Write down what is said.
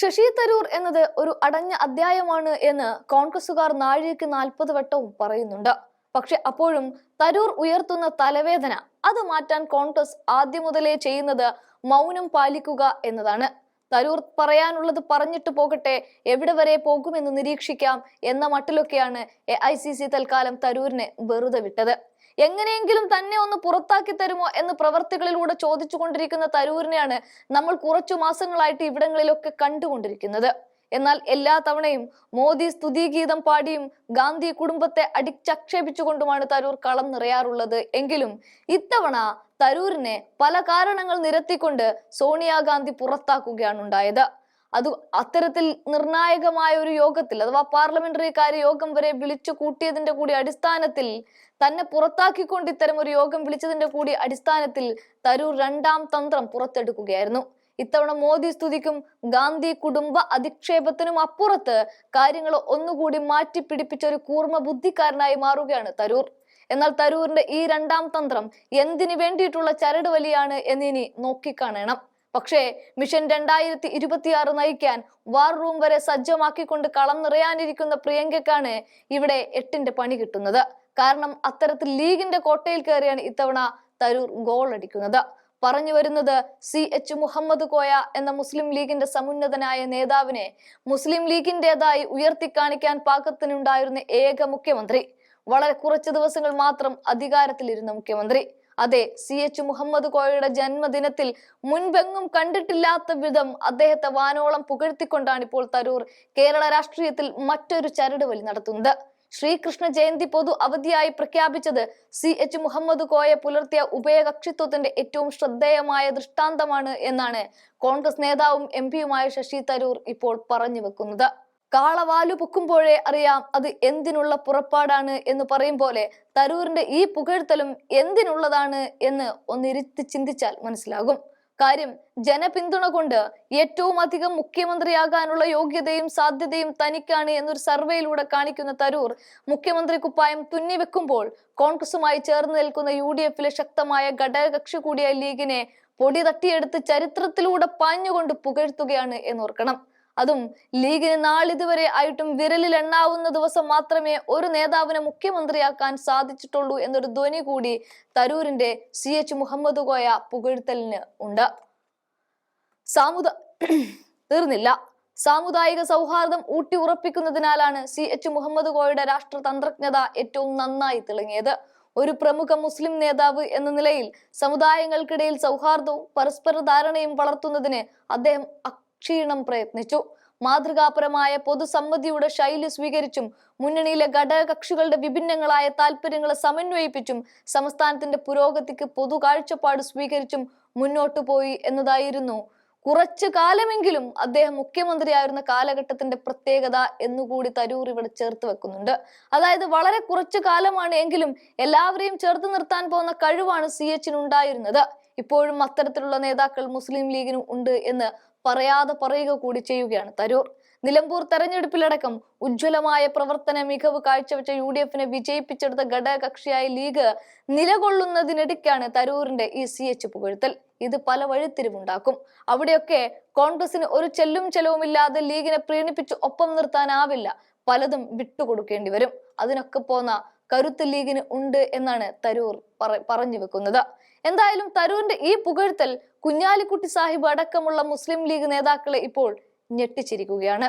ശശി തരൂർ എന്നത് ഒരു അടഞ്ഞ അധ്യായമാണ് എന്ന് കോൺഗ്രസുകാർ നാഴികയ്ക്ക് 40 വട്ടവും പറയുന്നുണ്ട്. പക്ഷെ അപ്പോഴും തരൂർ ഉയർത്തുന്ന തലവേദന അത് മാറ്റാൻ കോൺഗ്രസ് ആദ്യം മുതലേ ചെയ്യുന്നത് മൗനം പാലിക്കുക എന്നതാണ്. തരൂർ പറയാനുള്ളത് പറഞ്ഞിട്ട് പോകട്ടെ, എവിടെ വരെ പോകുമെന്ന് നിരീക്ഷിക്കാം എന്ന മട്ടിലൊക്കെയാണ് AICC തൽക്കാലം തരൂരിനെ വെറുതെ വിട്ടത്. എങ്ങനെയെങ്കിലും തന്നെ ഒന്ന് പുറത്താക്കി തരുമോ എന്ന് പ്രവർത്തികളിലൂടെ ചോദിച്ചുകൊണ്ടിരിക്കുന്ന തരൂരിനെയാണ് നമ്മൾ കുറച്ചു മാസങ്ങളായിട്ട് ഇവിടങ്ങളിലൊക്കെ കണ്ടുകൊണ്ടിരിക്കുന്നത്. എന്നാൽ എല്ലാ തവണയും മോദി സ്തുതിഗീതം പാടിയും ഗാന്ധി കുടുംബത്തെ അടിച്ചക്ഷേപിച്ചുകൊണ്ടുമാണ് തരൂർ കളം നിറയാറുള്ളത്. എങ്കിലും ഇത്തവണ തരൂരിനെ പല കാരണങ്ങൾ നിരത്തിക്കൊണ്ട് സോണിയാഗാന്ധി പുറത്താക്കുകയാണ് ഉണ്ടായത്. അത് അത്തരത്തിൽ നിർണായകമായ ഒരു യോഗത്തിൽ അഥവാ പാർലമെന്ററി കാര്യ യോഗം വരെ വിളിച്ചു കൂട്ടിയതിന്റെ കൂടി അടിസ്ഥാനത്തിൽ, തന്നെ പുറത്താക്കിക്കൊണ്ട് ഇത്തരം ഒരു യോഗം വിളിച്ചതിന്റെ കൂടി അടിസ്ഥാനത്തിൽ തരൂർ രണ്ടാം തന്ത്രം പുറത്തെടുക്കുകയായിരുന്നു. ഇത്തവണ മോദി സ്തുതിക്കും ഗാന്ധി കുടുംബ അധിക്ഷേപത്തിനും അപ്പുറത്ത് കാര്യങ്ങൾ ഒന്നുകൂടി മാറ്റി പിടിപ്പിച്ച ഒരു കൂർമ്മ ബുദ്ധിക്കാരനായി മാറുകയാണ് തരൂർ. എന്നാൽ തരൂരിന്റെ ഈ രണ്ടാം തന്ത്രം എന്തിനു വേണ്ടിയിട്ടുള്ള ചരടുവലിയാണ് എന്നിനി നോക്കിക്കാണണം. പക്ഷേ മിഷൻ 2026 നയിക്കാൻ വാർ റൂം വരെ സജ്ജമാക്കിക്കൊണ്ട് കളം നിറയാനിരിക്കുന്ന പ്രിയങ്കയ്ക്കാണ് ഇവിടെ 8ന്റെ പണി കിട്ടുന്നത്. കാരണം അത്തരത്തിൽ ലീഗിന്റെ കോട്ടയിൽ കയറിയാണ് ഇത്തവണ തരൂർ ഗോൾ അടിക്കുന്നത്. പറഞ്ഞു വരുന്നത് CH മുഹമ്മദ് കോയ എന്ന മുസ്ലിം ലീഗിന്റെ സമുന്നതനായ നേതാവിനെ മുസ്ലിം ലീഗിന്റേതായി ഉയർത്തിക്കാണിക്കാൻ പാകത്തിനുണ്ടായിരുന്ന ഏക മുഖ്യമന്ത്രി, വളരെ കുറച്ച് ദിവസങ്ങൾ മാത്രം അധികാരത്തിലിരുന്ന മുഖ്യമന്ത്രി. അതെ, CH മുഹമ്മദ് കോയയുടെ ജന്മദിനത്തിൽ മുൻപെങ്ങും കണ്ടിട്ടില്ലാത്ത വിധം അദ്ദേഹത്തെ വാനോളം പുകഴ്ത്തിക്കൊണ്ടാണ് ഇപ്പോൾ തരൂർ കേരള രാഷ്ട്രീയത്തിൽ മറ്റൊരു ചരടുവലി നടത്തുന്നത്. ശ്രീകൃഷ്ണ ജയന്തി പൊതു അവധിയായി പ്രഖ്യാപിച്ചത് CH മുഹമ്മദ് കോയ പുലർത്തിയ ഉഭയകക്ഷിത്വത്തിന്റെ ഏറ്റവും ശ്രദ്ധേയമായ ദൃഷ്ടാന്തമാണ് എന്നാണ് കോൺഗ്രസ് നേതാവും MP-യുമായ ശശി തരൂർ ഇപ്പോൾ പറഞ്ഞു വെക്കുന്നത്. കാളവാലു പൊക്കുമ്പോഴേ അറിയാം അത് എന്തിനുള്ള പുറപ്പാടാണ് എന്ന് പറയും പോലെ തരൂരിന്റെ ഈ പുകഴ്ത്തലും എന്തിനുള്ളതാണ് എന്ന് ഒന്നിരുത്തി ചിന്തിച്ചാൽ മനസ്സിലാകും. കാര്യം, ജനപിന്തുണ കൊണ്ട് ഏറ്റവും അധികം മുഖ്യമന്ത്രിയാകാനുള്ള യോഗ്യതയും സാധ്യതയും തനിക്കാണ് എന്നൊരു സർവേയിലൂടെ കാണിക്കുന്ന തരൂർ മുഖ്യമന്ത്രി കുപ്പായം തുന്നിവെക്കുമ്പോൾ കോൺഗ്രസുമായി ചേർന്ന് നിൽക്കുന്ന UDF-ലെ ശക്തമായ ഘടകകക്ഷി കൂടിയ ലീഗിനെ പൊടി തട്ടിയെടുത്ത് ചരിത്രത്തിലൂടെ പാഞ്ഞുകൊണ്ട് പുകഴ്ത്തുകയാണ് എന്നോർക്കണം. അതും ലീഗിന് നാളിതുവരെ ആയിട്ടും വിരലിൽ എണ്ണാവുന്ന ദിവസം മാത്രമേ ഒരു നേതാവിനെ മുഖ്യമന്ത്രിയാക്കാൻ സാധിച്ചിട്ടുള്ളൂ എന്നൊരു ധ്വനി കൂടി തരൂരിന്റെ CH മുഹമ്മദ് കോയ പുകഴ്ത്തലിന് ഉണ്ട്. തീർന്നില്ല. സാമുദായിക സൗഹാർദ്ദം ഊട്ടി ഉറപ്പിക്കുന്നതിനാലാണ് CH മുഹമ്മദ് കോയയുടെ രാഷ്ട്രതന്ത്രജ്ഞത ഏറ്റവും നന്നായി തിളങ്ങിയത്. ഒരു പ്രമുഖ മുസ്ലിം നേതാവ് എന്ന നിലയിൽ സമുദായങ്ങൾക്കിടയിൽ സൗഹാർദ്ദവും പരസ്പര ധാരണയും വളർത്തുന്നതിന് അദ്ദേഹം ക്ഷീണം പ്രയത്നിച്ചു. മാതൃകാപരമായ പൊതുസമ്മതിയുടെ ശൈലി സ്വീകരിച്ചും മുന്നണിയിലെ ഘടകകക്ഷികളുടെ വിഭിന്നങ്ങളായ താല്പര്യങ്ങളെ സമന്വയിപ്പിച്ചും സംസ്ഥാനത്തിന്റെ പുരോഗതിക്ക് പൊതു കാഴ്ചപ്പാട് സ്വീകരിച്ചും മുന്നോട്ടു പോയി എന്നതായിരുന്നു കുറച്ചു കാലമെങ്കിലും അദ്ദേഹം മുഖ്യമന്ത്രിയായിരുന്ന കാലഘട്ടത്തിന്റെ പ്രത്യേകത എന്നുകൂടി തരൂർ ഇവിടെ ചേർത്ത് വെക്കുന്നുണ്ട്. അതായത് വളരെ കുറച്ചു കാലമാണ് എങ്കിലും എല്ലാവരെയും ചേർത്ത് നിർത്താൻ പോകുന്ന കഴിവാണ് CH-ന് ഉണ്ടായിരുന്നത്. ഇപ്പോഴും അത്തരത്തിലുള്ള നേതാക്കൾ മുസ്ലിം ലീഗിനും ഉണ്ട് എന്ന് പറയാതെ പറയുക കൂടി ചെയ്യുകയാണ് തരൂർ. നിലമ്പൂർ തെരഞ്ഞെടുപ്പിലടക്കം ഉജ്ജ്വലമായ പ്രവർത്തന മികവ് കാഴ്ചവെച്ച UDF-നെ വിജയിപ്പിച്ചെടുത്ത ഘടകകക്ഷിയായ ലീഗ് നിലകൊള്ളുന്നതിനിടയ്ക്കാണ് തരൂരിന്റെ ഈ CH പുകഴ്ത്തൽ. ഇത് പല വഴിത്തിരിവുണ്ടാക്കും. അവിടെയൊക്കെ കോൺഗ്രസിന് ഒരു ചെല്ലും ചെലവുമില്ലാതെ ലീഗിനെ പ്രീണിപ്പിച്ച് ഒപ്പം നിർത്താനാവില്ല. പലതും വിട്ടുകൊടുക്കേണ്ടി വരും. അതിനൊക്കെ പോന്ന കരുത്ത് ലീഗിന് ഉണ്ട് എന്നാണ് തരൂർ പറഞ്ഞു വെക്കുന്നത്. എന്തായാലും തരൂരിന്റെ ഈ പുകഴ്ത്തൽ കുഞ്ഞാലിക്കുട്ടി സാഹിബ് അടക്കമുള്ള മുസ്ലിം ലീഗ് നേതാക്കളെ ഇപ്പോൾ ഞെട്ടിച്ചിരിക്കുകയാണ്.